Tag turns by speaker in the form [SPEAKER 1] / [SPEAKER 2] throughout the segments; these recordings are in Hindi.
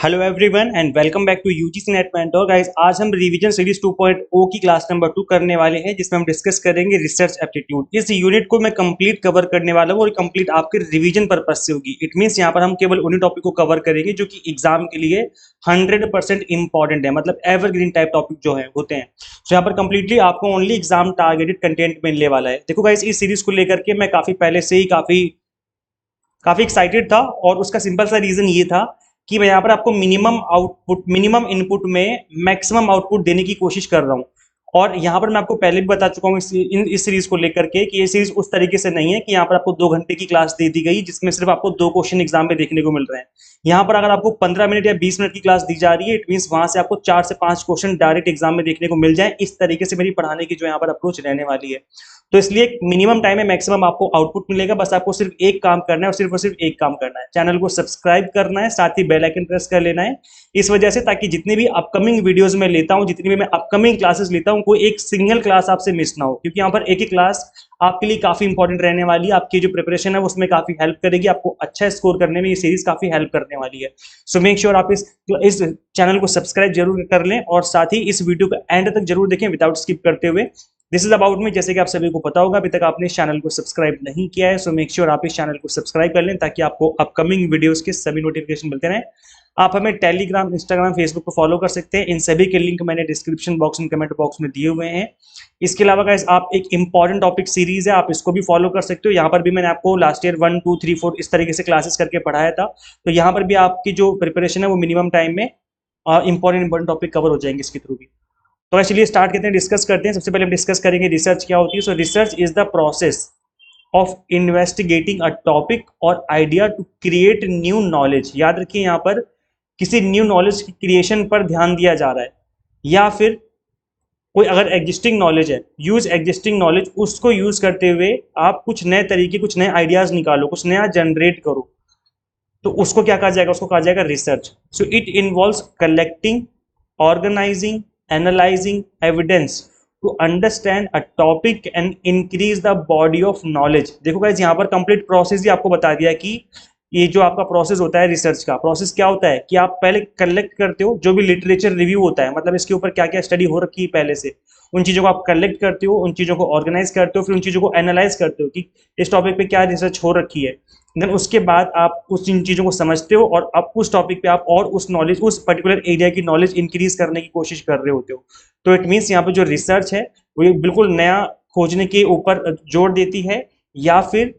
[SPEAKER 1] Hello everyone and welcome back to UGC NET mentor guys. आज हम रिवीजन सीरीज 2.0 की क्लास नंबर 2 करने वाले हैं, जिसमें हम डिस्कस करेंगे रिसर्च एप्टीट्यूड। इस यूनिट को मैं कंप्लीट कवर करने वाला हूं और कंप्लीट आपके रिवीजन पर्पस से होगी। इट मींस यहां पर हम केवल उन्हीं टॉपिक को कवर करेंगे जो कि एग्जाम के लिए 100% इंपॉर्टेंट है, मतलब एवरग्रीन टाइप टॉपिक जो है होते हैं। तो यहाँ पर कंप्लीटली आपको ओनली एग्जाम टारगेटेड कंटेंट मिलने वाला है। देखो गाइस, इस सीरीज को लेकर के मैं काफी पहले से ही काफी काफी एक्साइटेड था, और उसका सिंपल सा रीजन ये था कि मैं यहाँ पर आपको मिनिमम इनपुट में मैक्सिमम आउटपुट देने की कोशिश कर रहा हूँ। और यहाँ पर मैं आपको पहले भी बता चुका हूँ इस सीरीज को लेकर के कि ये सीरीज उस तरीके से नहीं है कि यहाँ पर आपको 2 घंटे की क्लास दे दी गई जिसमें सिर्फ आपको 2 क्वेश्चन एग्जाम में देखने को मिल रहे हैं। यहाँ पर अगर आपको 15 मिनट या 20 मिनट की क्लास दी जा रही है, इट मीन वहां से आपको 4 से 5 क्वेश्चन डायरेक्ट एग्जाम में देखने को मिल जाए। इस तरीके से मेरी पढ़ाने की जो यहाँ पर अप्रोच रहने वाली है। तो इसलिए मिनिमम टाइम में मैक्सिमम आपको आउटपुट मिलेगा। बस आपको सिर्फ एक काम करना है और सिर्फ एक काम करना है, चैनल को सब्सक्राइब करना है, साथ ही बेल आइकन प्रेस कर लेना है। इस वजह से ताकि जितनी भी अपकमिंग वीडियोस में लेता हूं, जितनी भी मैं अपकमिंग क्लासेस लेता हूं, कोई एक सिंगल क्लास आपसे मिस ना हो, क्योंकि यहाँ पर एक ही क्लास आपके लिए काफी इंपॉर्टेंट रहने वाली है। आपकी जो प्रिपरेशन है उसमें काफी हेल्प करेगी, आपको अच्छा स्कोर करने में ये सीरीज काफी हेल्प करने वाली है। सो मेक श्योर आप इस चैनल को सब्सक्राइब जरूर कर लें और साथ ही इस वीडियो को एंड तक जरूर देखें विदाउट स्किप करते हुए। This is about me. जैसे कि आप सभी को पता होगा, अभी तक आपने इस चैनल को सब्सक्राइब नहीं किया है, सो मेक श्योर आप इस चैनल को सब्सक्राइब कर लें ताकि आपको अपकमिंग वीडियोस के सभी नोटिफिकेशन मिलते रहें। आप हमें टेलीग्राम, इंस्टाग्राम, फेसबुक पर फॉलो कर सकते हैं। इन सभी के लिंक मैंने डिस्क्रिप्शन बॉक्स में, कमेंट बॉक्स में दिए हुए हैं। इसके अलावा गाइस, आप एक इंपॉर्टेंट टॉपिक सीरीज है, आप इसको भी फॉलो कर सकते हो। यहाँ पर भी मैंने आपको लास्ट ईयर 1 2 3 4 इस तरीके से क्लासेस करके पढ़ाया था। तो यहाँ पर भी आपकी जो प्रिपरेशन है वो मिनिमम टाइम में इंपॉर्टेंट टॉपिक कवर हो जाएंगे इसके थ्रू भी। तो चलिए स्टार्ट करते हैं, डिस्कस करते हैं। सबसे पहले हम डिस्कस करेंगे रिसर्च क्या होती है। So research is the process of investigating a topic और idea to create new knowledge. याद रखिए, यहाँ पर किसी न्यू नॉलेज की क्रिएशन पर ध्यान दिया जा रहा है, या फिर कोई अगर एग्जिस्टिंग नॉलेज है, यूज एग्जिस्टिंग नॉलेज, उसको यूज करते हुए आप कुछ नए तरीके, कुछ नए आइडियाज निकालो, कुछ नया जनरेट करो। तो उसको क्या कहा जाएगा? उसको कहा जाएगा research. So it involves collecting, organising, analysing evidence to understand a topic and increase the body of knowledge. देखो गाइस, यहाँ पर कंप्लीट प्रोसेस ही आपको बता दिया कि ये जो आपका प्रोसेस होता है, रिसर्च का प्रोसेस क्या होता है कि आप पहले कलेक्ट करते हो, जो भी लिटरेचर रिव्यू होता है, मतलब इसके ऊपर क्या क्या स्टडी हो रखी है पहले से, उन चीजों को आप कलेक्ट करते हो, उन चीजों को ऑर्गेनाइज करते हो, फिर उन चीजों को एनालाइज करते हो कि इस टॉपिक पे क्या रिसर्च हो रखी है। देन उसके बाद आप उस इन चीजों को समझते हो और अब उस टॉपिक पे आप और उस नॉलेज, उस पर्टिकुलर एरिया की नॉलेज इंक्रीज करने की कोशिश कर रहे होते हो। तो इट मीन्स यहाँ पे जो रिसर्च है वो ये बिल्कुल नया खोजने के ऊपर जोर देती है, या फिर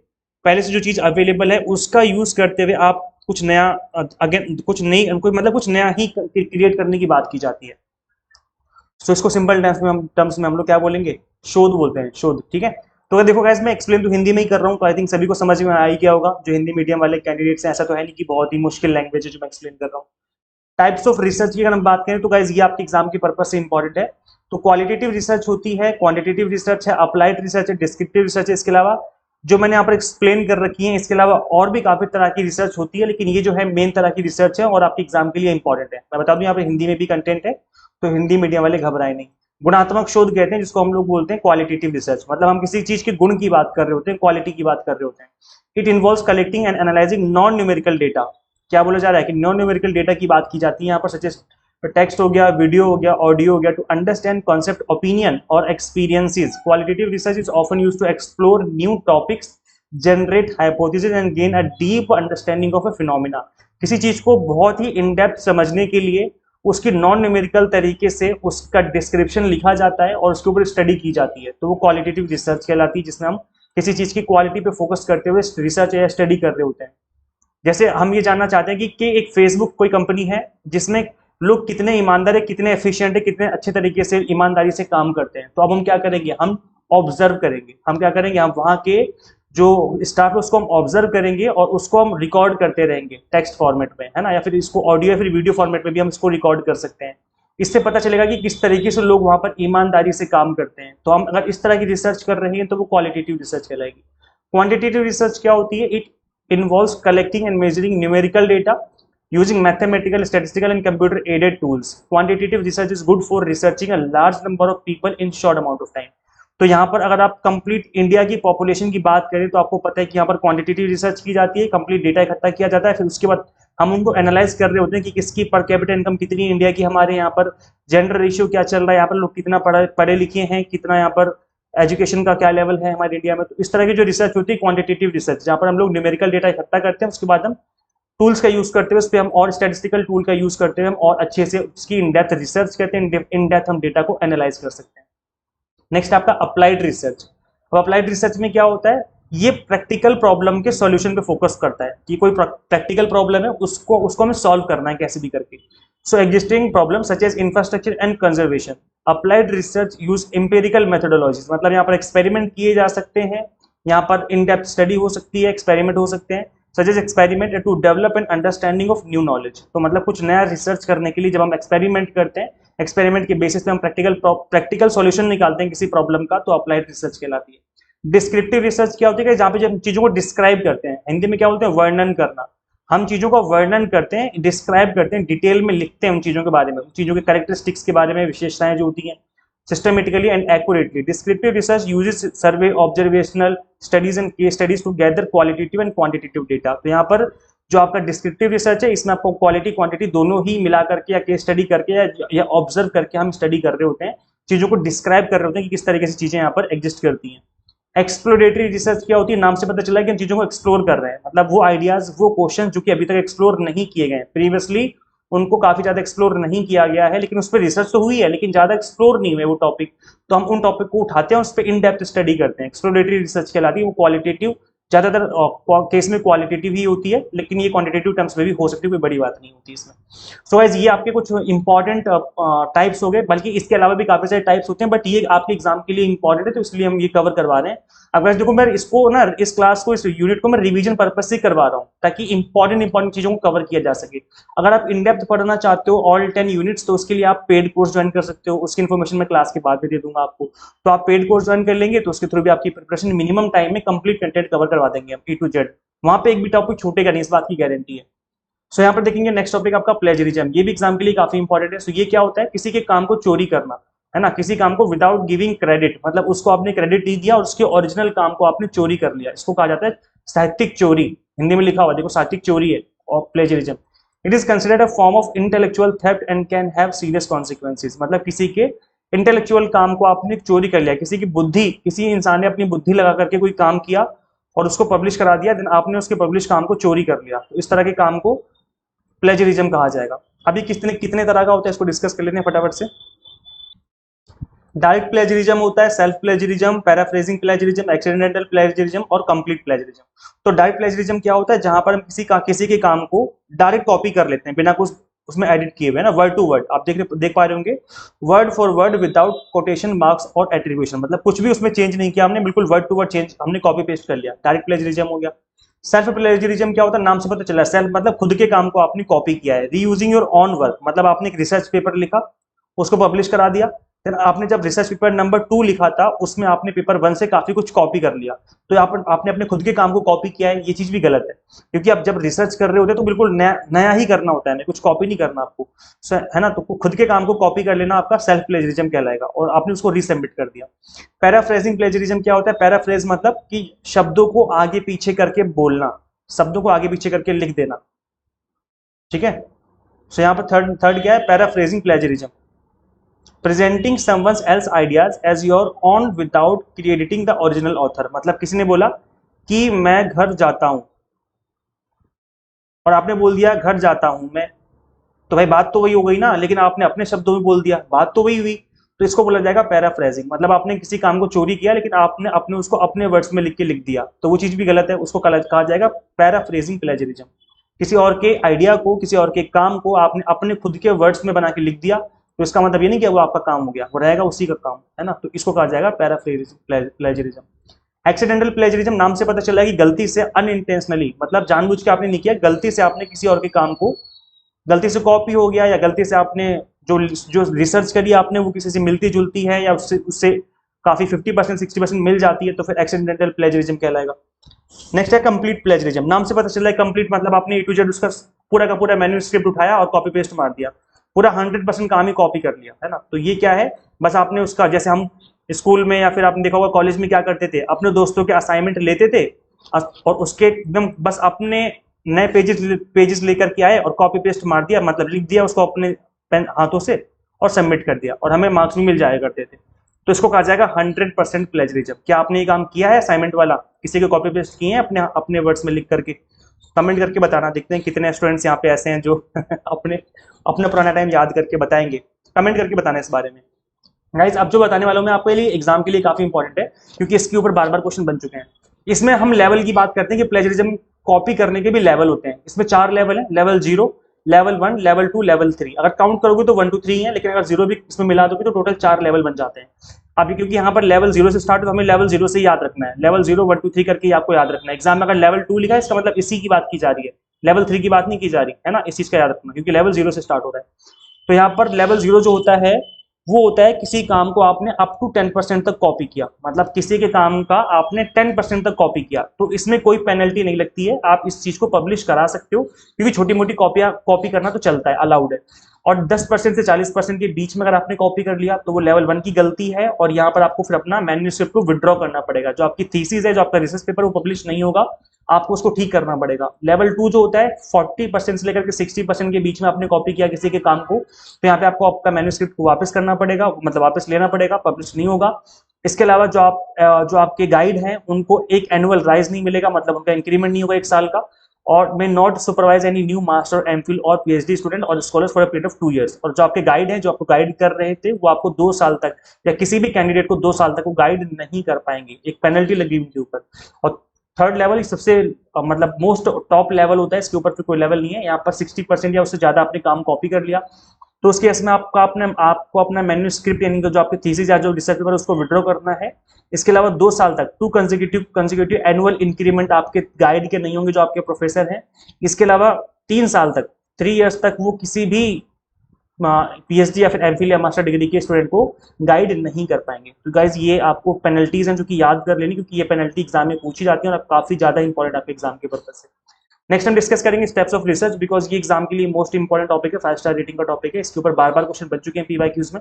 [SPEAKER 1] पहले से जो चीज अवेलेबल है उसका यूज करते हुए आप कुछ नया, अगेन कुछ नई, मतलब कुछ नया ही क्रिएट करने की बात की जाती है। तो इसको सिंपल टर्म्स में हम लोग क्या बोलेंगे? शोध बोलते हैं, शोध। ठीक है। तो अगर देखो गाइस, मैं एक्सप्लेन तो हिंदी में ही कर रहा हूँ, तो आई थिंक सभी को समझ में आ ही गया होगा। जो हिंदी मीडियम वाले कैंडिडेट्स हैं, ऐसा तो है नहीं कि बहुत ही मुश्किल लैंग्वेज है जो मैं एक्सप्लेन कर रहा हूँ। टाइप्स ऑफ रिसर्च की अगर हम बात करें तो गाइस, ये आपके एग्जाम के पर्पज से इंपॉर्टेंट है। तो क्वालिटेटिव रिसर्च होती है, क्वांटिटेटिव रिसर्च है, अप्लाइड रिसर्च है, डिस्क्रिप्टिव रिसर्च है। इसके अलावा जो मैंने यहाँ पर एक्सप्लेन कर रखी है, इसके अलावा और भी काफी तरह की रिसर्च होती है, लेकिन ये जो है मेन तरह की रिसर्च है और आपके एग्जाम के लिए इंपॉर्टेंट है। मैं बता दूं, यहाँ पर हिंदी में भी कंटेंट है, तो हिंदी मीडियम वाले घबराए नहीं। गुणात्मक शोध कहते हैं जिसको हम लोग बोलते हैं क्वालिटेटिव रिसर्च, मतलब हम किसी चीज के गुण की बात कर रहे होते हैं, क्वालिटी की बात कर रहे होते हैं। It involves collecting and analysing non numerical data. क्या बोला जा रहा है कि नॉन न्यूमेरिकल डेटा की बात की जाती है यहाँ पर, सच टेक्स्ट हो गया, वीडियो हो गया, ऑडियो हो गया, टू अंडरस्टैंड कॉन्सेप्ट, ओपिनियन और experiences. Qualitative research is often used to explore new topics, generate hypothesis and gain a deep understanding of a phenomena. किसी चीज को बहुत ही इन डेप्थ समझने के लिए उसकी नॉन न्यूमेरिकल तरीके से उसका डिस्क्रिप्शन लिखा जाता है और उसके ऊपर स्टडी की जाती है, तो वो क्वालिटेटिव रिसर्च कहलाती है, जिसमें हम किसी चीज की क्वालिटी पे फोकस करते हुए रिसर्च या स्टडी कर रहे होते हैं। जैसे हम ये जानना चाहते हैं कि एक फेसबुक कोई कंपनी है जिसमें लोग कितने ईमानदार है, कितने एफिशिएंट है, कितने अच्छे तरीके से ईमानदारी से काम करते हैं। तो अब हम क्या करेंगे? हम ऑब्जर्व करेंगे। हम क्या करेंगे? हम वहां के जो स्टाफ है उसको हम ऑब्जर्व करेंगे और उसको हम रिकॉर्ड करते रहेंगे टेक्स्ट फॉर्मेट में, है ना, या फिर इसको ऑडियो या फिर वीडियो फॉर्मेट में भी हम इसको रिकॉर्ड कर सकते हैं। इससे पता चलेगा कि किस तरीके से लोग वहां पर ईमानदारी से काम करते हैं। तो हम अगर इस तरह की रिसर्च कर रहे हैं तो वो क्वालिटेटिव रिसर्च कहलाएगी। क्वांटिटेटिव रिसर्च क्या होती है? It involves collecting and measuring numerical data using mathematical, statistical and computer aided tools. Quantitative research is good for researching a large number of people in short amount of time. तो यहाँ पर अगर आप कंप्लीट इंडिया की पॉपुलेशन की बात करें तो आपको पता है कि यहाँ पर क्वांटिटेटिव रिसर्च की जाती है, कंप्लीट डेटा इकट्ठा किया जाता है, फिर उसके बाद हम उनको एनालाइज कर रहे होते हैं कि किसकी पर कैपिटा इनकम कितनी, इंडिया की हमारे यहाँ पर जेंडर रेशियो क्या चल रहा है, यहाँ पर लोग कितना पढ़े लिखे हैं, कितना यहाँ पर एजुकेशन का क्या लेवल है हमारे इंडिया में। तो इस तरह की जो रिसर्च होती है क्वांटिटेटिव रिसर्च, जहाँ पर हम लोग न्यूमेरिकल डेटा इकट्ठा करते हैं, उसके बाद हम टूल्स का यूज करते हुए उस पर हम और स्टैटिस्टिकल टूल का यूज करते हुए हम और अच्छे से उसकी इन डेप्थ रिसर्च करते हैं, इन डेप्थ हम डेटा को एनालाइज कर सकते हैं। नेक्स्ट आपका अप्लाइड रिसर्च। अब अप्लाइड रिसर्च में क्या होता है, ये प्रैक्टिकल प्रॉब्लम के सॉल्यूशन पे फोकस करता है कि कोई प्रैक्टिकल प्रॉब्लम है उसको हमें सॉल्व करना है कैसे भी करके। So existing problem such as infrastructure and conservation. Applied research use empirical methodologies, मतलब यहाँ पर एक्सपेरिमेंट किए जा सकते हैं, यहाँ पर इन डेप्थ स्टडी हो सकती है, एक्सपेरिमेंट हो सकते हैं, such as experiment to develop an understanding of new knowledge. तो मतलब कुछ नया रिसर्च करने के लिए जब हम एक्सपेरिमेंट करते हैं, एक्सपेरिमेंट के बेसिस पे हम प्रैक्टिकल सॉल्यूशन निकालते हैं किसी प्रॉब्लम का, तो अप्लाइड रिसर्च कहलाती है। डिस्क्रिप्टिव रिसर्च क्या होती है, जहाँ पे जब चीजों को डिस्क्राइब करते हैं, हिंदी में क्या बोलते हैं, वर्णन करना। हम चीजों का वर्णन करते हैं, डिस्क्राइब करते हैं, डिटेल में लिखते हैं उन चीजों के बारे में, उन चीजों के कैरेक्टरिस्टिक्स के बारे में, विशेषताएं जो होती हैं, systematically and accurately. Descriptive research uses survey, observational studies and case studies to gather qualitative and quantitative data. तो यहाँ पर जो आपका डिस्क्रिप्टिव रिसर्च है, इसमें आपको क्वालिटी क्वांटिटी दोनों ही मिला करके या केस स्टडी करके या ऑब्जर्व करके हम स्टडी कर रहे होते हैं, चीजों को डिस्क्राइब कर रहे होते हैं कि किस तरीके से चीजें यहाँ पर एग्जिस्ट करती हैं। एक्सप्लोरेटरी रिसर्च क्या होती है, नाम से पता चला है कि हम चीजों को एक्सप्लोर कर रहे हैं, मतलब वो आइडियाज, वो क्वेश्चन जो कि अभी तक एक्सप्लोर नहीं किए गए, प्रीवियसली उनको काफी ज्यादा एक्सप्लोर नहीं किया गया है, लेकिन उस पर रिसर्च तो हुई है लेकिन ज्यादा एक्सप्लोर नहीं हुए वो टॉपिक, तो हम उन टॉपिक को उठाते हैं, उस पर इन डेप्थ स्टडी करते हैं। एक्सप्लोरेटरी रिसर्च कहलाती है। वो क्वालिटेटिव, ज्यादातर केस में क्वालिटेटिव ही होती है, लेकिन ये क्वांटिटेटिव टर्म्स में भी हो सकती है, कोई बड़ी बात नहीं होती इसमें। सो गाइस, ये आपके कुछ इंपॉर्टेंट टाइप्स हो गए, बल्कि इसके अलावा भी काफी सारे टाइप्स होते हैं, बट ये आपके एग्जाम के लिए इंपॉर्टेंट है, तो इसलिए हम ये कवर करवा रहे हैं। अब गाइस देखो, मैं इसको ना, इस क्लास को, इस यूनिट को मैं रिवीजन पर्पज से करवा रहा हूँ, ताकि इंपॉर्टेंट चीजों को कवर किया जा सके। अगर आप इन डेप्थ पढ़ना चाहते हो ऑल 10 यूनिट्स, तो उसके लिए आप पेड कोर्स ज्वाइन कर सकते हो, उसकी इन्फॉर्मेशन मैं क्लास के बाद में दे दूंगा आपको। तो आप पेड कोर्स ज्वाइन कर लेंगे तो उसके थ्रू भी आपकी प्रिपरेशन मिनिमम टाइम में कंप्लीट कंटेंट कवर करवा देंगे हम, A to Z। वहां पे एक भी टॉपिक छूटेगा नहीं, इस बात की गारंटी है। सो यहाँ पर देखेंगे नेक्स्ट टॉपिक आपका प्लेजरिज्म। ये भी एग्जाम के लिए काफी इंपॉर्टेंट है। सो ये क्या होता है, किसी के काम को चोरी करना, है ना, किसी काम को विदाउट गिविंग क्रेडिट, मतलब उसको आपने क्रेडिट नहीं दिया और उसके ओरिजिनल काम को आपने चोरी कर लिया, इसको कहा जाता है साहित्यिक चोरी। हिंदी में लिखा हुआ देखो, साहित्यिक चोरी है और plagiarism. It is considered a form of intellectual theft and can have serious consequences. मतलब किसी के इंटेलेक्चुअल काम को आपने चोरी कर लिया, किसी की बुद्धि, किसी इंसान ने अपनी बुद्धि लगा करके कोई काम किया और उसको पब्लिश करा दिया, देन आपने उसके पब्लिश काम को चोरी कर लिया, तो इस तरह के काम को प्लेजरिज्म कहा जाएगा। अभी कितने तरह का होता है, इसको डिस्कस कर लेते हैं फटाफट से। डायरेक्ट प्लेजरिज्म होता है, self plagiarism, paraphrasing plagiarism, accidental plagiarism और कंप्लीट प्लेजरिज्म। तो डायरेक्ट प्लेजरिज्म क्या होता है, जहां पर हम किसी के काम को डायरेक्ट कॉपी कर लेते हैं बिना कुछ उसमें एडिट किए हुए, ना, वर्ड टू वर्ड। आप देख पा रहे होंगे, word for word without quotation marks और एट्रीब्यूशन, मतलब कुछ भी उसमें चेंज नहीं किया हमने, बिल्कुल वर्ड टू वर्ड चेंज हमने कॉपी पेस्ट कर लिया, डायरेक्ट प्लेजरिज्म हो गया। सेल्फ प्लेजरिज्म क्या होता है, नाम से पता चला, सेल्फ मतलब खुद के काम को आपने कॉपी किया है। रीयूजिंग योर ओन वर्क, मतलब आपने एक रिसर्च पेपर लिखा, उसको पब्लिश करा दिया, फिर आपने जब रिसर्च पेपर नंबर 2 लिखा था, उसमें आपने पेपर 1 से काफी कुछ कॉपी कर लिया, तो आपने अपने खुद के काम को कॉपी किया है। ये चीज भी गलत है, क्योंकि आप जब रिसर्च कर रहे होते हैं तो बिल्कुल नया ही करना होता है, कुछ कॉपी नहीं करना आपको, है ना। तो खुद के काम को कॉपी कर लेना आपका सेल्फ प्लेजरिज्म कहलाएगा, और आपने उसको रीसबमिट कर दिया। पैराफ्रेजिंग प्लेजरिज्म क्या होता है, पैराफ्रेज मतलब कि शब्दों को आगे पीछे करके बोलना, शब्दों को आगे पीछे करके लिख देना, ठीक है। सो यहाँ पर थर्ड क्या है, paraphrasing plagiarism. Presenting someone else ideas as your own without creating the original author. मतलब किसी ने बोला कि मैं घर जाता हूं, और आपने बोल दिया घर जाता हूं मैं, तो भाई बात तो वही हो गई ना, लेकिन आपने अपने शब्दों में बोल दिया, बात तो वही हुई। तो इसको बोला जाएगा पैराफ्रेजिंग, मतलब आपने किसी काम को चोरी किया लेकिन आपने अपने उसको अपने वर्ड्स में लिख दिया, तो वो चीज भी गलत है, उसको कहा जाएगा पैराफ्रेजिंग प्लेजरिज्म। किसी और के आइडिया को, किसी और के काम को आपने अपने खुद के वर्ड्स में बना के लिख दिया, तो इसका मतलब ये नहीं कि वो आपका काम हो गया, वो रहेगा उसी का काम, है ना। तो इसको कहा जाएगा पैराफ्रेजिंग प्लेजरिज्म। एक्सीडेंटल प्लेजरिज्म, नाम से पता चला है कि गलती से, अनइंटेंशनली, मतलब जानबूझ के आपने नहीं किया, गलती से आपने किसी और के काम को, गलती से कॉपी हो गया, या गलती से आपने जो रिसर्च करी आपने वो किसी से मिलती जुलती है, या उससे काफी 50% 60% मिल जाती है, तो फिर एक्सीडेंटल प्लेजरिज्म कहलाएगा। नेक्स्ट है कंप्लीट प्लेजरिज्म। नाम से पता चला है कंप्लीट मतलब आपने A to Z उसका पूरा का पूरा मैन्युस्क्रिप्ट उठाया और कॉपी पेस्ट मार दिया, पूरा 100% काम ही कॉपी कर लिया, है ना। तो ये क्या है, बस आपने उसका, जैसे हम स्कूल में या फिर आपने देखा होगा कॉलेज में क्या करते थे, अपने दोस्तों के असाइनमेंट लेते थे और उसके एकदम बस अपने नए पेजेस लेकर के आए और कॉपी पेस्ट मार दिया, मतलब लिख दिया उसको अपने पेन हाथों से और सबमिट कर दिया और हमें मार्क्स भी मिल जाया करते थे। तो इसको कहा जाएगा 100% प्लेजरिज्म। क्या आपने ये काम किया है असाइनमेंट वाला, किसी के कॉपी पेस्ट किए हैं अपने अपने वर्ड्स में लिख करके? कमेंट करके बताना, देखते हैं कितने स्टूडेंट्स यहाँ पे ऐसे हैं जो अपने अपना पुराना टाइम याद करके बताएंगे। कमेंट करके बताना इस बारे में। गाइस अब जो बताने वाला हूँ मैं आपके लिए एग्जाम के लिए काफी इंपॉर्टेंट है, क्योंकि इसके ऊपर बार बार क्वेश्चन बन चुके हैं। इसमें हम लेवल की बात करते हैं कि प्लेजरिज्म कॉपी करने के भी लेवल होते हैं। इसमें 4 लेवल है, लेवल 0, लेवल 1, लेवल 2, लेवल 3। अगर काउंट करोगे तो 1 2 3 है, लेकिन अगर 0 भी इसमें मिला दोगे तो टोटल 4 लेवल बन जाते हैं। अभी क्योंकि यहाँ पर लेवल 0 से स्टार्ट है तो हमें लेवल 0 से याद रखना है। लेवल 0 1 2 3 करके आपको याद रखना है। एग्जाम में अगर लेवल 2 लिखा है इसका मतलब इसी की बात की जा रही है, लेवल 3 की बात नहीं की जा रही है ना। इस चीज का याद रखना, क्योंकि लेवल 0 से स्टार्ट हो रहा है। तो यहाँ पर लेवल 0 जो होता है वो होता है किसी काम को आपने अप टू 10% तक कॉपी किया, मतलब किसी के काम का आपने 10% तक कॉपी किया, तो इसमें कोई पेनल्टी नहीं लगती है। आप इस चीज को पब्लिश करा सकते हो, क्योंकि छोटी मोटी कॉपी करना तो चलता है, अलाउड है। और 10% से 40% के बीच में अगर आपने कॉपी कर लिया तो वो लेवल 1 की गलती है, और यहाँ पर आपको फिर अपना मैन्यूस्क्रिप्ट को विड्रॉ करना पड़ेगा। जो आपकी थीसिस है, जो आपका रिसर्च पेपर, वो पब्लिश नहीं होगा, आपको उसको ठीक करना पड़ेगा। लेवल 2 जो होता है 40% से लेकर के 60% के बीच में आपने कॉपी किया किसी के काम को, तो यहाँ पे आपको आपका मैन्यूस्क्रिप्ट को वापस करना पड़ेगा, मतलब वापस लेना पड़ेगा, पब्लिश नहीं होगा। इसके अलावा जो आपके गाइड हैं उनको एक एनुअल राइज नहीं मिलेगा, मतलब उनका इंक्रीमेंट नहीं होगा 1 साल का। और may not supervise any new master, MPhil और पीएचडी स्टूडेंट और scholars for a period of 2 years। और जो आपके गाइड हैं, जो आपको गाइड कर रहे थे, वो आपको 2 साल तक, या किसी भी कैंडिडेट को 2 साल तक वो गाइड नहीं कर पाएंगे, एक पेनल्टी लगी उनके ऊपर। और थर्ड लेवल सबसे मतलब मोस्ट टॉप लेवल होता है, इसके ऊपर फिर कोई लेवल नहीं है। यहाँ पर 60% या उससे ज्यादा आपने काम कॉपी कर लिया तो उस केस में आपको अपना मैन्यूस्क्रिप्ट यानी कि जो आपकी थीसिस या जो रिसर्च पेपर उसको विड्रॉ करना है। इसके अलावा 2 साल तक 2 कंसेक्यूटिव एनुअल इंक्रीमेंट आपके गाइड के नहीं होंगे, जो आपके प्रोफेसर हैं। इसके अलावा 3 साल तक, 3 years तक वो किसी भी पीएचडी या फिर एमफिल या मास्टर डिग्री के स्टूडेंट को गाइड नहीं कर पाएंगे। तो गाइज ये आपको पेनल्टीज हैं जो कि याद कर लेनी, क्योंकि ये पेनल्टी एग्जाम में पूछी जाती है और काफी ज्यादा इंपॉर्टेंट आपके एग्जाम के पर्पज से। नेक्स्ट हम डिस्कस करेंगे स्टेप्स ऑफ रिसर्च, बिकॉज ये एग्जाम के लिए मोस्ट इंपॉर्टेंट टॉपिक है, 5 स्टार रेटिंग का टॉपिक है। इसके ऊपर बार बार क्वेश्चन बन चुके हैं पीवाईक्यूज में।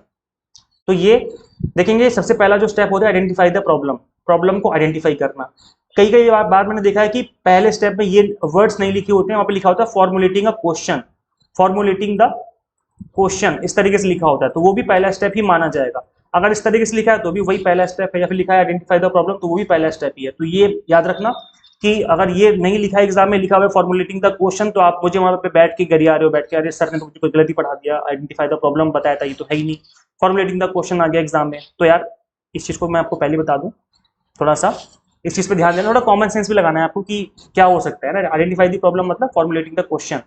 [SPEAKER 1] तो ये देखेंगे, सबसे पहला जो स्टेप होता है आइडेंटिफाई द प्रॉब्लम, प्रॉब्लम को आइडेंटिफाई करना। कई बार मैंने देखा है कि पहले स्टेप में ये वर्ड्स नहीं लिखे होते हैं, वहां पे लिखा होता है formulating a question, formulating the question, इस तरीके से लिखा होता है, तो वो भी पहला स्टेप ही माना जाएगा। अगर इस तरीके से लिखा है तो भी वही पहला स्टेप है, या फिर लिखा है आइडेंटिफाई द प्रॉब्लम तो वो भी पहला स्टेप ही है। तो ये याद रखना कि अगर ये नहीं लिखा है एग्जाम में, लिखा हुआ है फॉर्मुलेटिंग द क्वेश्चन, तो आप मुझे वहां पे बैठ के गरिया रहे हो, बैठ के अरे सर ने तो मुझे कोई गलती पढ़ा दिया, आइडेंटिफाई द प्रॉब्लम बताया था, ये तो है ही नहीं, फॉर्मुलेटिंग द क्वेश्चन आ गया एग्जाम में। तो यार इस चीज को मैं आपको पहले बता दूं, थोड़ा सा इस चीज पे ध्यान देना, थोड़ा कॉमन सेंस भी लगाना है आपको कि क्या हो सकता है ना, आइडेंटिफाई द प्रॉब्लम मतलब फॉर्मुलेटिंग द क्वेश्चन।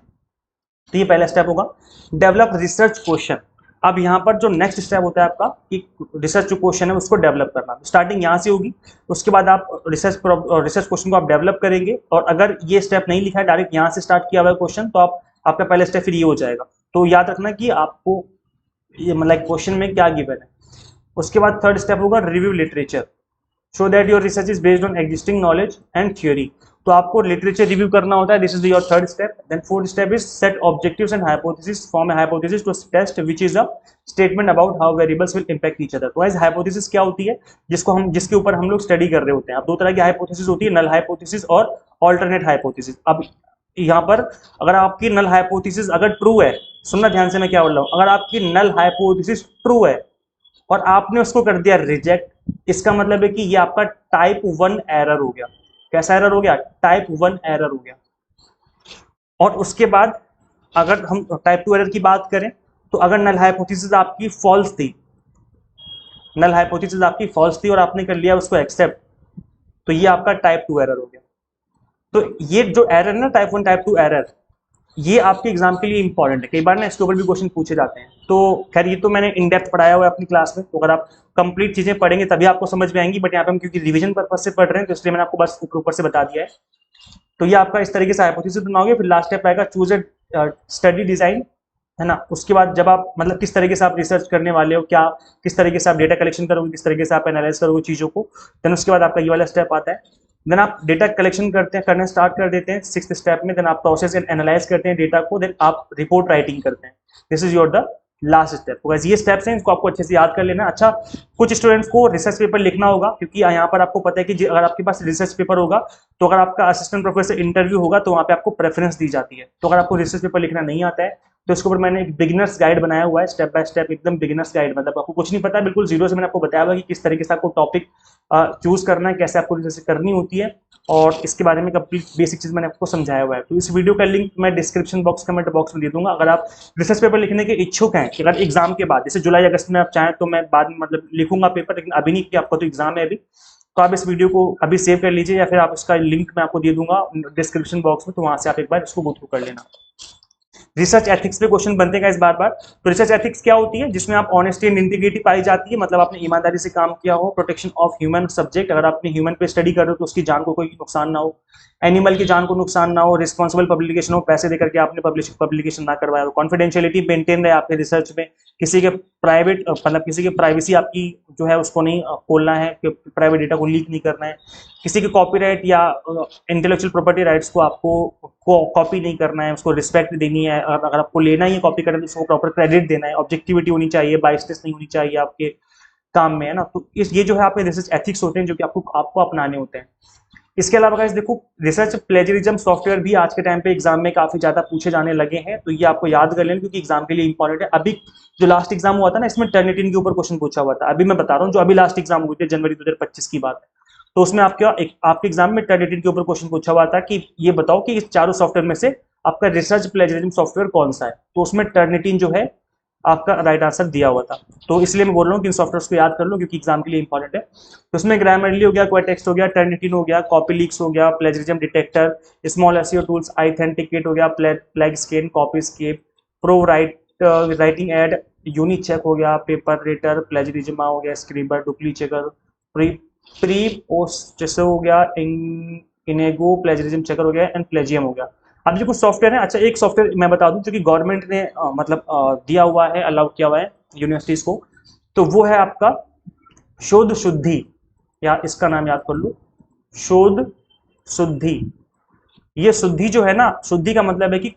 [SPEAKER 1] तो ये पहला स्टेप होगा। Develop research question. अब यहाँ पर जो नेक्स्ट स्टेप होता है आपका कि रिसर्च जो क्वेश्चन है उसको डेवलप करना, स्टार्टिंग यहाँ से होगी। उसके बाद आप रिसर्च क्वेश्चन को आप डेवलप करेंगे, और अगर ये स्टेप नहीं लिखा है, डायरेक्ट यहाँ से स्टार्ट किया हुआ है क्वेश्चन, तो आपका पहला स्टेप फिर ये हो जाएगा। तो याद रखना कि आपको ये मतलब क्वेश्चन में क्या गिवन है। उसके बाद थर्ड स्टेप होगा review literature, show that your research is based on existing knowledge and theory. तो आपको लिटरेचर रिव्यू करना होता है, this is your third step. Then fourth step is set objectives and hypothesis, form a hypothesis to test which is a statement about how variables will impact each other. तो गाइस हाइपोथेसिस क्या होती है, जिसके ऊपर हम लोग स्टडी कर रहे होते हैं। अब 2 तरह की हाइपोथेसिस होती है, नल हाइपोथेसिस और ऑल्टरनेट हाइपोथेसिस। अब यहाँ पर अगर आपकी नल हाइपोथेसिस अगर ट्रू है, सुनना ध्यान से मैं क्या बोल रहा हूँ, अगर आपकी नल हाइपोथेसिस ट्रू है और आपने उसको कर दिया रिजेक्ट, इसका मतलब है कि ये आपका टाइप 1 एरर हो गया। कैसा एरर हो गया? टाइप 1 एरर हो गया। और उसके बाद अगर हम टाइप 2 एरर की बात करें, तो अगर नल हाइपोथेसिस आपकी फॉल्स थी, नल हाइपोथेसिस आपकी फॉल्स थी और आपने कर लिया उसको एक्सेप्ट, तो ये आपका टाइप 2 एरर हो गया। तो ये जो एरर है ना, टाइप 1 टाइप 2 एरर, ये आपके एग्जाम के लिए इंपॉर्टेंट है। कई बार ना इसके ऊपर भी क्वेश्चन पूछे जाते हैं। तो खैर ये तो मैंने इन डेप्थ पढ़ाया हुआ है अपनी क्लास में, तो अगर आप कंप्लीट चीजें पढ़ेंगे तभी आपको समझ में आएंगी, बट यहाँ पे हम क्योंकि रिवीजन पर्पज से पढ़ रहे हैं तो इसलिए मैंने आपको बस ऊपर से बता दिया है। तो ये आपका इस तरीके से हाइपोथेसिस बनाओगे। फिर लास्ट स्टेप आएगा चूज ए स्टडी डिजाइन, है ना। उसके बाद जब आप मतलब किस तरीके से आप रिसर्च करने वाले हो, क्या किस तरीके से आप डेटा कलेक्शन करोगे, किस तरीके से आप एनालाइज करोगे चीजों को, देन उसके बाद आपका ये वाला स्टेप आता है। देन आप डेटा कलेक्शन करना स्टार्ट कर देते हैं 6th स्टेप में। देन आप प्रोसेस एंड एनालाइज करते हैं डेटा को, देन आप रिपोर्ट राइटिंग करते हैं। This is your the last step. तो ये स्टेप्स हैं, इनको आपको अच्छे से याद कर लेना। अच्छा, कुछ स्टूडेंट्स को रिसर्च पेपर लिखना होगा, क्योंकि यहाँ पर आपको पता है कि अगर आपके पास रिसर्च पेपर होगा तो अगर आपका असिस्टेंट प्रोफेसर इंटरव्यू होगा तो वहाँ पे आपको प्रेफरेंस दी जाती है। तो अगर आपको रिसर्च पेपर लिखना नहीं आता है तो इसके ऊपर मैंने एक बिगिनर्स गाइड बनाया हुआ है, स्टेप बाय स्टेप एकदम बिगिनर्स गाइड, मतलब आपको कुछ नहीं पता बिल्कुल जीरो से मैंने आपको बताया हुआ कि किस तरीके से आपको टॉपिक चूज करना है, कैसे आपको रिसर्च करनी होती है, और इसके बारे में कंप्लीट बेसिक चीज मैंने आपको समझाया हुआ है। तो इस वीडियो का लिंक मैं डिस्क्रिप्शन बॉक्स, कमेंट बॉक्स में दे दूंगा। अगर आप रिसर्च पेपर लिखने के इच्छुक हैं कि अगर एग्जाम के बाद जैसे जुलाई अगस्त में आप चाहें तो मैं बाद में मतलब लिखूंगा पेपर, लेकिन अभी नहीं, कि आपका तो एग्जाम है अभी, तो आप इस वीडियो को अभी सेव कर लीजिए, या फिर आप इसका लिंक मैं आपको दे दूंगा डिस्क्रिप्शन बॉक्स में, तो वहां से आप एक बार इसको गो थ्रू कर लेना। रिसर्च एथिक्स पे क्वेश्चन बनते हैं इस बार बार। तो रिसर्च एथिक्स क्या होती है? जिसमें आप ऑनेस्टी एंड इंटीग्रिटी पाई जाती है, मतलब आपने ईमानदारी से काम किया हो, प्रोटेक्शन ऑफ ह्यूमन सब्जेक्ट, अगर आपने ह्यूमन पे स्टडी कर रहे हो तो उसकी जान को कोई नुकसान ना हो, एनिमल की जान को नुकसान ना हो, रिस्पॉन्सिबल पब्लिकेशन हो, पैसे देकर के आपने पब्लिकेशन ना करवाया हो, कॉन्फिडेंशियलिटी मेंटेन रहे आपके रिसर्च में, किसी के प्राइवेट मतलब किसी के प्राइवेसी आपकी जो है उसको नहीं खोलना है, प्राइवेट डेटा को लीक नहीं करना है, किसी के कॉपीराइट या इंटेलेक्चुअल प्रॉपर्टी राइट्स को आपको कॉपी नहीं करना है, उसको रिस्पेक्ट देनी है, अगर आपको लेना ही है कॉपी करना तो उसको प्रॉपर क्रेडिट देना है, ऑब्जेक्टिविटी होनी चाहिए, बायसनेस नहीं होनी चाहिए आपके काम में, है ना। तो ये जो है आपके रिसर्च एथिक्स होते हैं जो कि आपको अपनाने होते हैं। इसके अलावा गाइस देखो, रिसर्च प्लेजरिज्म सॉफ्टवेयर भी आज के टाइम पे एग्जाम में काफी ज्यादा पूछे जाने लगे हैं, तो ये आपको याद कर लेना क्योंकि एग्जाम के लिए इंपॉर्टेंट है। अभी जो लास्ट एग्जाम हुआ था ना, इसमें टर्निटिन के ऊपर क्वेश्चन पूछा हुआ था, अभी मैं बता रहा हूँ, जो अभी लास्ट एग्जाम हुए थे जनवरी 2025 की बात है, तो उसमें आपके एग्जाम में टर्निटिन के ऊपर क्वेश्चन पूछा हुआ था कि ये बताओ कि इस चारों सॉफ्टवेयर में से आपका रिसर्च प्लेजरिज्म सॉफ्टवेयर कौन सा है, तो उसमें टर्निटिन जो है आपका राइट आंसर दिया हुआ था। तो इसलिए मैं बोल रहा हूँ कि इन सॉफ्टवेयर को याद कर लो क्योंकि एग्जाम के लिए इंपॉर्टेंट है। तो उसमें ग्रामरली हो गया, क्वाटेक्स्ट हो गया, टर्निटिन हो गया, कॉपी लीक्स हो गया, plagiarism detector, small SEO tools, iThenticate हो गया, flag scan, Copyscape, pro writing aid, unique check हो गया, पेपर रेटर, प्लेजरिज्म हो गया, Scribbr, dupli checker, pre pre post जैसे हो गया, इनेगो, प्लेजरिज्म चेकर हो गया, एंड प्लेजियम हो गया। अब जो कुछ सॉफ्टवेयर है, अच्छा एक सॉफ्टवेयर मैं बता दूं जो कि गवर्नमेंट ने दिया हुआ है, अलाउ किया हुआ है यूनिवर्सिटीज को, तो वो है आपका शोध शुद्धि, या इसका नाम याद कर लो, शोध शुद्धि। ये शुद्धि जो है ना, शुद्धि का मतलब है कि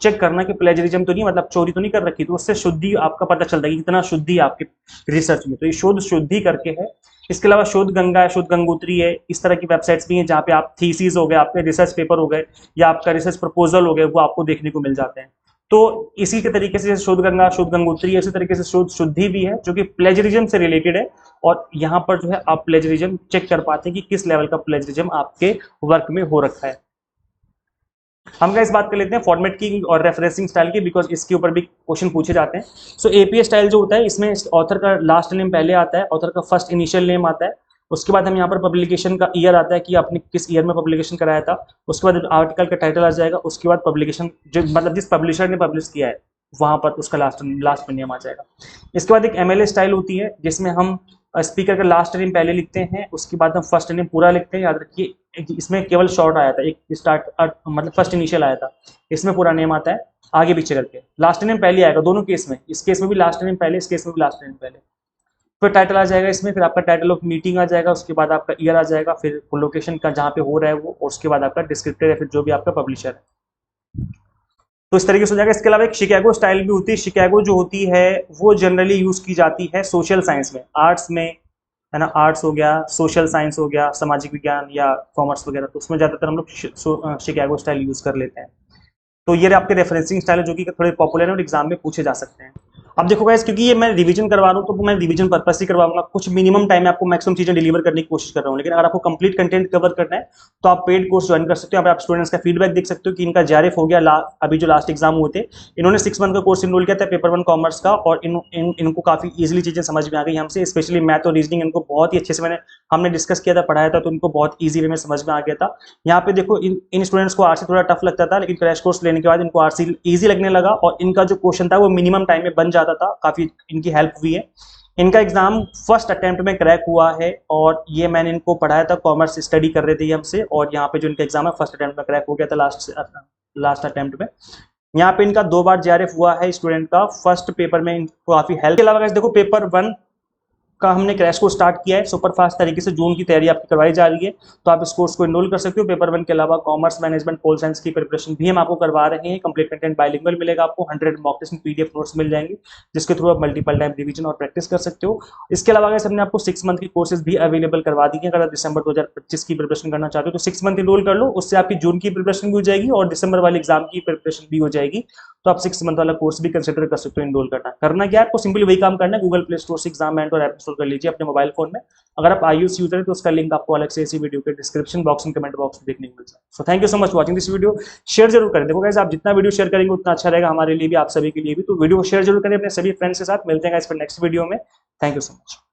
[SPEAKER 1] चेक करना कि प्लेजरिज्म तो नहीं, मतलब चोरी तो नहीं कर रखी, तो उससे शुद्धि आपका पता चलता है कि कितना शुद्धि है आपके रिसर्च में, तो ये शोध शुद्धि करके है। इसके अलावा शोध गंगा है, शोध गंगोत्री है, इस तरह की वेबसाइट्स भी हैं जहाँ पे आप थीसिस हो गए, आपके रिसर्च पेपर हो गए, या आपका रिसर्च प्रपोजल हो गए, वो आपको देखने को मिल जाते हैं। तो इसी के तरीके से शोध गंगा, शोध गंगोत्री, इसी तरीके से शोध शुद्धि भी है जो कि प्लेजरिज्म से रिलेटेड है, और यहाँ पर जो है आप प्लेजरिज्म चेक कर पाते हैं कि किस लेवल का प्लेजरिज्म आपके वर्क में हो रखा है। हम इस बात कर लेते हैं फॉर्मेट की और रेफरेंसिंग स्टाइल की, बिकॉज इसके ऊपर भी क्वेश्चन पूछे जाते हैं। सो एपीए स्टाइल जो होता है, इसमें ऑथर का लास्ट नेम पहले आता है, ऑथर का फर्स्ट इनिशियल नेम आता है, उसके बाद हम यहाँ पर पब्लिकेशन का ईयर आता है कि आपने किस ईयर में पब्लिकेशन कराया था, उसके बाद आर्टिकल का टाइटल आ जाएगा, उसके बाद पब्लिकेशन जो मतलब जिस पब्लिशर ने पब्लिश किया है वहां पर उसका लास्ट में नेम आ जाएगा। इसके बाद एक एमएलए स्टाइल होती है जिसमें हम स्पीकर का लास्ट नेम पहले लिखते हैं, उसके बाद हम फर्स्ट नेम पूरा लिखते हैं। याद रखिए इसमें केवल शॉर्ट आया था, एक स्टार्ट मतलब फर्स्ट इनिशियल आया था, इसमें पूरा नेम आता है आगे पीछे करके, लास्ट नेम पहले आएगा दोनों केस में, इस केस में भी लास्ट नेम पहले, इस केस में भी लास्ट नेम पहले, फिर टाइटल आ जाएगा इसमें, फिर आपका टाइटल ऑफ मीटिंग आ जाएगा, उसके बाद आपका ईयर आ जाएगा, फिर लोकेशन का जहाँ पे हो रहा है वो, और उसके बाद आपका डिस्क्रिप्टर या फिर जो भी आपका पब्लिशर है, तो इस तरीके से हो जाएगा। इसके अलावा एक शिकागो स्टाइल भी होती है। शिकागो जो होती है वो जनरली यूज की जाती है सोशल साइंस में, आर्ट्स में, है ना, आर्ट्स हो गया, सोशल साइंस हो गया, सामाजिक विज्ञान या कॉमर्स वगैरह, तो उसमें ज्यादातर हम लोग शिकागो स्टाइल यूज कर लेते हैं। तो ये आपके रेफरेंसिंग स्टाइल है जो कि थोड़े पॉपुलर है और एग्जाम में पूछे जा सकते हैं। अब देखो गाइस, क्योंकि ये मैं रिवीजन करवा रहा हूँ तो मैं रिवीजन पर्पस ही करवाऊंगा, कुछ मिनिमम टाइम में आपको मैक्सिमम चीजें डिलीवर करने की कोशिश कर रहा हूँ, लेकिन अगर आपको कंप्लीट कंटेंट कवर करना है तो आप पेड कोर्स ज्वाइन कर सकते हो। आप स्टूडेंट्स का फीडबैक देख सकते हो कि इनका जेआरएफ हो गया, अभी जो लास्ट एग्जाम हुए थे इन्होंने 6 मंथ का कोर्स इनरोल किया था पेपर 1 कॉमर्स का, और इनको काफी इजिली चीजें समझ में आ गई हमसे, स्पेशली मैथ और रीजनिंग इनको बहुत ही अच्छे से हमने डिस्कस किया था, पढ़ाया था, तो इनको बहुत ईजी वे में समझ में आ गया था। यहाँ पे देखो इन स्टूडेंट्स को आरसी थोड़ा टफ लगता था, लेकिन क्रैश कोर्स लेने के बाद इनको आरसी ईजी लगने लगा, और इनका जो क्वेश्चन था वो मिनिमम टाइम में बन जाता था, काफी इनकी हेल्प हुई है। इनका एग्जाम फर्स्ट अटेम्प्ट में क्रैक हुआ है, और ये मैंने इनको पढ़ाया था, कॉमर्स स्टडी कर रहे थे हमसे, और यहाँ पे जो इनका एग्जाम है फर्स्ट अटेम्प्ट में क्रैक हो गया था लास्ट अटेम्प्ट में। यहाँ पे इनका 2 बार जेआरएफ हुआ है स्टूडेंट का, फर्स्ट पेपर में इनको काफी हेल्प। के अलावा देखो पेपर 1 का हमने क्रैश कोर्स स्टार्ट किया है सुपर फास्ट तरीके से। जून की तैयारी आपकी करवाई जा रही है, तो आप इस कोर्स को एनरोल कर सकते हो। पेपर 1 के अलावा कॉमर्स, मैनेजमेंट, पोल साइंस की प्रिपरेशन भी हम आपको करवा रहे हैं। कंप्लीट कंटेंट बाइलिंगुअल मिलेगा आपको, 100 मॉक टेस्ट में पीडीएफ नोट्स मिल जाएंगे, जिसके थ्रू आप मल्टीपल टाइम रिवीजन और प्रैक्टिस कर सकते हो। इसके अलावा गाइस हमने आपको 6 मंथ की कोर्सेज भी अवेलेबल करवा दी है। अगर आप दिसंबर 2025 की प्रिपरेशन करना चाहते हो तो 6 मंथ एनरोल कर लो, उससे आपकी जून की प्रिपरेशन भी हो जाएगी और दिसंबर वाले एग्जाम की प्रिपरेशन भी हो जाएगी। तो आप 6 मंथ वाला कोर्स भी कंसिडर कर सकते हो एनरोल करना क्या है आपको, सिंपली वही काम करना है, गूगल प्ले स्टोर से एग्जाम एंड और ऐप इंस्टॉल कर लीजिए अपने मोबाइल फोन में। अगर आप iOS यूजर है तो उसका लिंक आपको अलग से इसी वीडियो के description box and comment box में देखने को मिल जाए। So thank you so much watching this video. Share जरूर करें, देखो गाइस आप जितना वीडियो शेयर करेंगे उतना अच्छा रहेगा हमारे लिए भी, आप सभी के लिए भी। तो वीडियो को शेयर जरूर करें अपने सभी फ्रेंड्स के साथ। मिलते हैं गाइस फिर नेक्स्ट वीडियो में। Thank you so much.